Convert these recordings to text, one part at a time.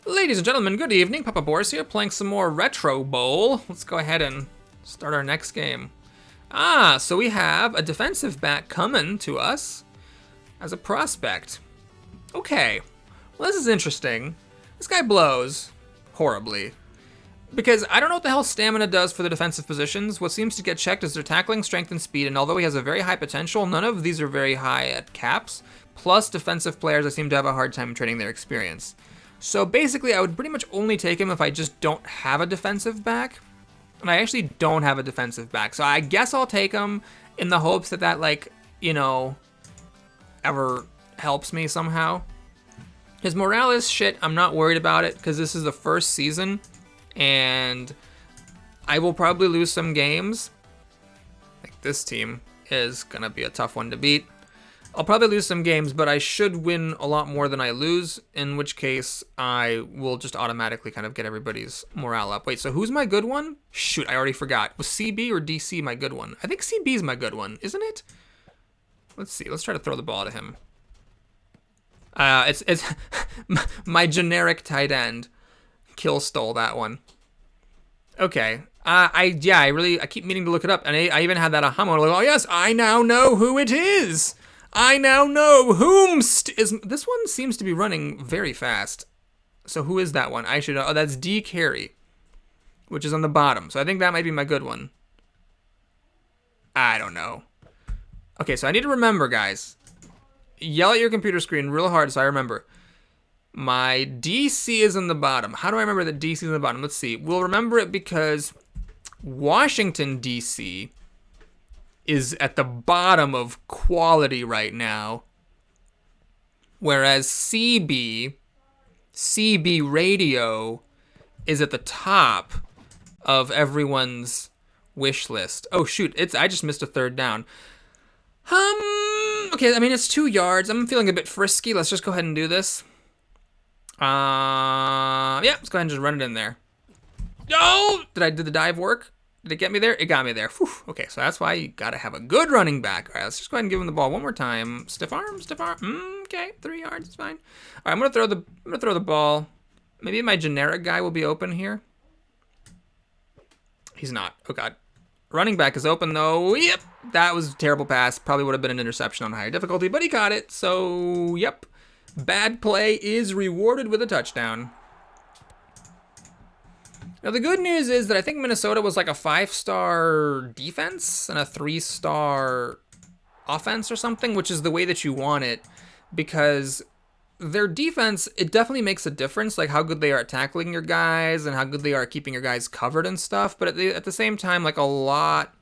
Ladies and gentlemen, good evening. Papa Boris here, playing some more Retro Bowl. Let's go ahead and start our next game. So we have a defensive back coming to us as a prospect. Okay, well this is interesting. This guy blows horribly. Because I don't know what the hell stamina does for the defensive positions. What seems to get checked is their tackling, strength, and speed, and although he has a very high potential, none of these are very high at caps. Plus, defensive players I seem to have a hard time trading their experience. So basically, I would pretty much only take him if I just don't have a defensive back. And I actually don't have a defensive back. So I guess I'll take him in the hopes that that, like, you know, ever helps me somehow. His morale is shit. I'm not worried about it because this is the first season. And I will probably lose some games. Like this team is going to be a tough one to beat. I'll probably lose some games, but I should win a lot more than I lose, in which case I will just automatically kind of get everybody's morale up. Wait, so who's my good one? Shoot, I already forgot. Was CB or DC my good one? I think CB is my good one, isn't it? Let's see. Let's try to throw the ball to him. It's my generic tight end. Kill stole that one. Okay. I keep meaning to look it up, and I even had that aha moment. Like, oh yes, I now know who it is. I now know whomst is. This one seems to be running very fast. So who is that one? I should know. Oh, that's D Carey, which is on the bottom. So I think that might be my good one. I don't know. Okay, so I need to remember, guys. Yell at your computer screen real hard so I remember. My DC is in the bottom. How do I remember that DC is in the bottom? Let's see. We'll remember it because Washington, DC is at the bottom of quality right now. Whereas CB Radio is at the top of everyone's wish list. Oh shoot, I just missed a third down. Okay, I mean it's 2 yards. I'm feeling a bit frisky. Let's just go ahead and do this. Yeah, let's go ahead and just run it in there. Oh! Did the dive work? Did it get me there? It got me there. Whew. Okay, so that's why you gotta have a good running back. All right, let's just go ahead and give him the ball one more time. Stiff arm, stiff arm. Okay, 3 yards, it's fine. All right, I'm gonna throw the ball. Maybe my generic guy will be open here. He's not. Oh god. Running back is open though. Yep, that was a terrible pass. Probably would have been an interception on higher difficulty, but he caught it. So yep, bad play is rewarded with a touchdown. Now, the good news is that I think Minnesota was like a 5-star defense and a 3-star offense or something, which is the way that you want it, because their defense, it definitely makes a difference, like how good they are at tackling your guys and how good they are at keeping your guys covered and stuff. But at the same time, like a lot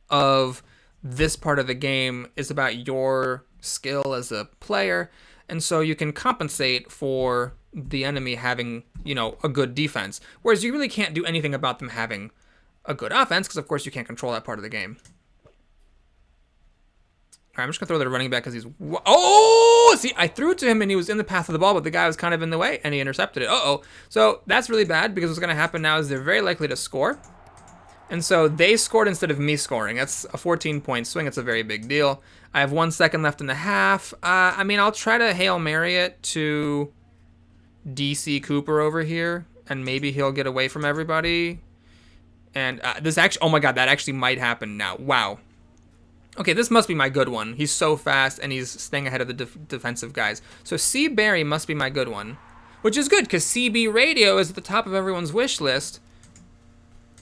of this part of the game is about your skill as a player. And so you can compensate for the enemy having, you know, a good defense. Whereas you really can't do anything about them having a good offense because, of course, you can't control that part of the game. All right, I'm just going to throw the running back because he's... Oh! See, I threw it to him and he was in the path of the ball, but the guy was kind of in the way and he intercepted it. Uh-oh. So that's really bad because what's going to happen now is they're very likely to score. And so they scored instead of me scoring. That's a 14-point swing. It's a very big deal. I have 1 second left in the half. I mean, I'll try to Hail Mary it to DC Cooper over here, and maybe he'll get away from everybody. And this actually, oh my god, that actually might happen now. Wow. Okay, this must be my good one. He's so fast, and he's staying ahead of the defensive guys. So C. Barry must be my good one, which is good, because CB Radio is at the top of everyone's wish list.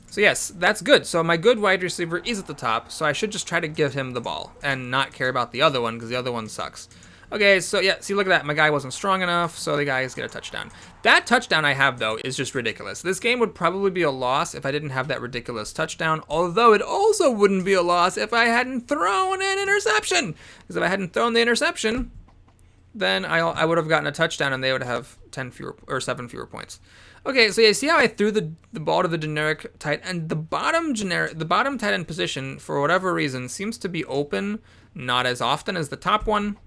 So yes, that's good. So my good wide receiver is at the top, so I should just try to give him the ball and not care about the other one because the other one sucks. Okay, so yeah, see, look at that. My guy wasn't strong enough, so the guys get a touchdown. That touchdown I have, though, is just ridiculous. This game would probably be a loss if I didn't have that ridiculous touchdown, although it also wouldn't be a loss if I hadn't thrown an interception. Because if I hadn't thrown the interception, then I would have gotten a touchdown and they would have 7 fewer points. Okay, so yeah, see how I threw the ball to the generic tight end? The bottom tight end position, for whatever reason, seems to be open, not as often as the top one.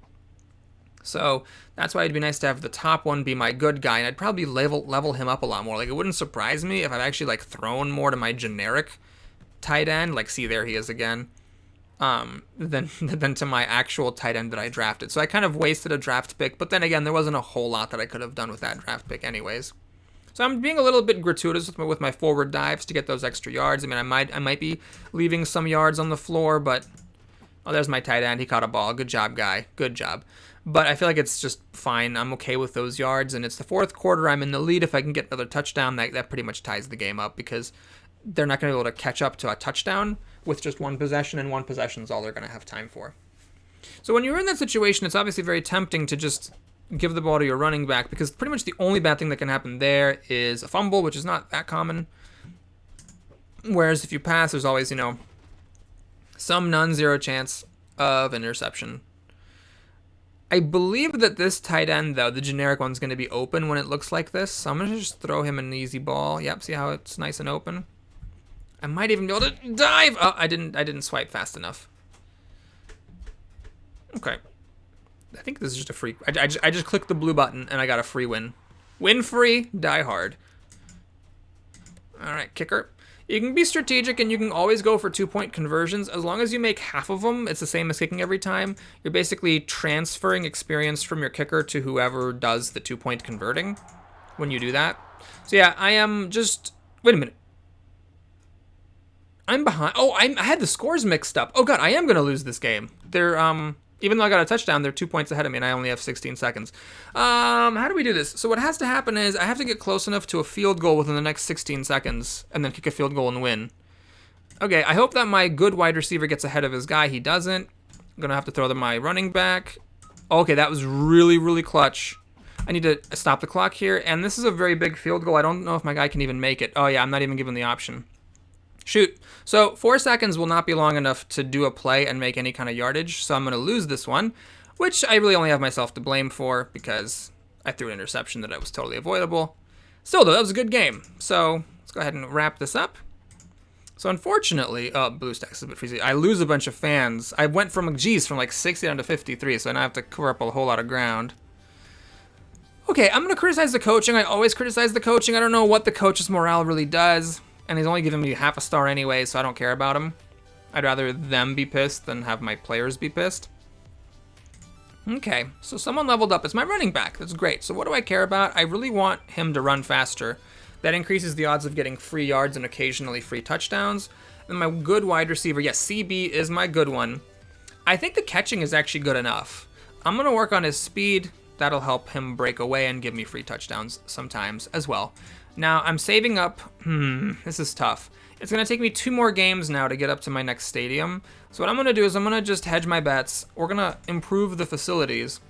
So that's why it'd be nice to have the top one be my good guy, and I'd probably level him up a lot more. Like, it wouldn't surprise me if I've actually like thrown more to my generic tight end. Like, see, there he is again. than to my actual tight end that I drafted. So I kind of wasted a draft pick, but then again, there wasn't a whole lot that I could have done with that draft pick anyways. So I'm being a little bit gratuitous with my forward dives to get those extra yards. I mean, I might be leaving some yards on the floor, but oh, there's my tight end. He caught a ball. Good job, guy. Good job. But I feel like it's just fine. I'm okay with those yards, and it's the fourth quarter. I'm in the lead. If I can get another touchdown, that pretty much ties the game up because they're not going to be able to catch up to a touchdown with just one possession, and one possession is all they're going to have time for. So when you're in that situation, it's obviously very tempting to just give the ball to your running back because pretty much the only bad thing that can happen there is a fumble, which is not that common. Whereas if you pass, there's always, some non-zero chance of interception. I believe that this tight end, though, the generic one's going to be open when it looks like this. So I'm going to just throw him an easy ball. Yep, see how it's nice and open? I might even be able to dive. Oh, I didn't swipe fast enough. Okay. I think this is just a free. I just clicked the blue button and I got a free win. Win free, die hard. All right, kicker. You can be strategic and you can always go for 2-point conversions. As long as you make half of them, it's the same as kicking every time. You're basically transferring experience from your kicker to whoever does the 2-point converting when you do that. So yeah, I am just... Wait a minute. I'm behind. Oh, I had the scores mixed up. Oh god, I am going to lose this game. They're, even though I got a touchdown, they're 2 points ahead of me and I only have 16 seconds. How do we do this? So what has to happen is I have to get close enough to a field goal within the next 16 seconds and then kick a field goal and win. Okay, I hope that my good wide receiver gets ahead of his guy. He doesn't. I'm going to have to throw to my running back. Okay, that was really, really clutch. I need to stop the clock here, and this is a very big field goal. I don't know if my guy can even make it. Oh yeah, I'm not even given the option. Shoot. So 4 seconds will not be long enough to do a play and make any kind of yardage, so I'm going to lose this one, which I really only have myself to blame for because I threw an interception that was totally avoidable. Still, though, that was a good game. So let's go ahead and wrap this up. So unfortunately, BlueStacks is a bit freezy. I lose a bunch of fans. I went from like 60 down to 53, so now I have to cover up a whole lot of ground. Okay, I'm going to criticize the coaching. I always criticize the coaching. I don't know what the coach's morale really does. And he's only giving me half a star anyway, so I don't care about him. I'd rather them be pissed than have my players be pissed. Okay, so someone leveled up. It's my running back. That's great. So what do I care about? I really want him to run faster. That increases the odds of getting free yards and occasionally free touchdowns. And my good wide receiver, yes, CB is my good one. I think the catching is actually good enough. I'm going to work on his speed. That'll help him break away and give me free touchdowns sometimes as well. Now, I'm saving up. This is tough. It's going to take me 2 more games now to get up to my next stadium. So what I'm going to do is I'm going to just hedge my bets. We're going to improve the facilities.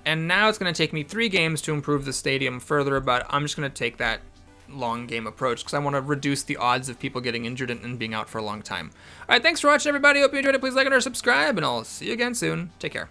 And now it's going to take me 3 games to improve the stadium further, but I'm just going to take that long game approach because I want to reduce the odds of people getting injured and being out for a long time. All right, thanks for watching, everybody. Hope you enjoyed it. Please like and or subscribe, and I'll see you again soon. Take care.